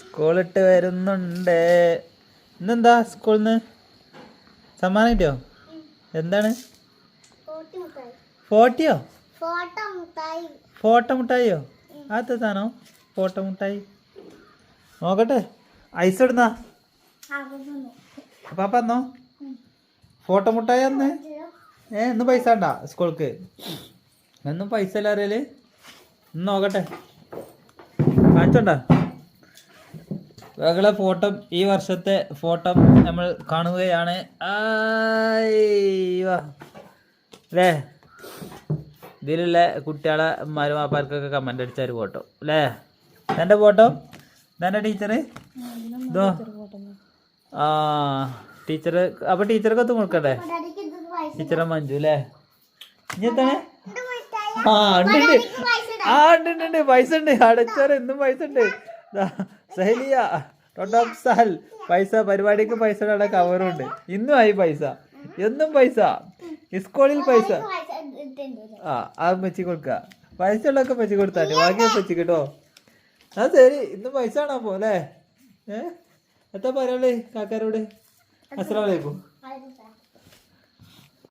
സ്കൂളിട്ട് വരുന്നുണ്ട്. ഇന്നെന്താ സ്കൂളിന്ന് സമ്മാനം കിട്ടിയോ? എന്താണ്? ഫോട്ടോ മുട്ടായിയോ? അതെന്താ സാധനം? ഫോട്ടോ മുട്ടായി നോക്കട്ടെ. ഐസ് ഇടുന്നാ പാപ്പ എന്നോ ഫോട്ടോ മുട്ടായി അന്ന്. ഇന്ന് പൈസ ഉണ്ടാ സ്കൂൾക്ക്? എന്നും പൈസ അല്ല അറിയല്. ഇന്ന് നോക്കട്ടെ, കാണിച്ചോണ്ടാ ഞങ്ങളെ ഫോട്ടോ. ഈ വർഷത്തെ ഫോട്ടോ നമ്മൾ കാണുകയാണ് അല്ലേ. ഇതിലുള്ള കുട്ടികളെ ഉമ്മാരും വാപ്പാർക്കൊക്കെ കമൻ്റ് അടിച്ച ഒരു ഫോട്ടോ അല്ലേ? എൻ്റെ ഫോട്ടോ ഇതെൻ്റെ ടീച്ചർ ഇതോ. ആ ടീച്ചർ, അപ്പോൾ ടീച്ചർക്ക് ഒത്തും കൊടുക്കട്ടെ. ടീച്ചറെ മഞ്ജു അല്ലേ? ഇനി എത്താണ്? ആ ഉണ്ട് പൈസ ഉണ്ട്. അടച്ചാറ് എന്നും പൈസ ഉണ്ട്. സഹലിയ ടോട്ടോക്സാൽ പൈസ പരിപാടിക്ക് പൈസ കവറും ഉണ്ട്. ഇന്നും ആയി പൈസ, എന്നും പൈസ, സ്കൂളിൽ പൈസ. അത് വെച്ച് കൊടുക്ക. പൈസ ഉള്ളതൊക്കെ വെച്ച് കൊടുത്താൽ ബാക്കി വെച്ച് കേട്ടോ. ആ ശരി, ഇന്ന് പൈസ കാണാൻ പോ അല്ലേ? എത്താ പറയാളേ കാക്കാരോട്? അസ്സലാമു അലൈക്കും.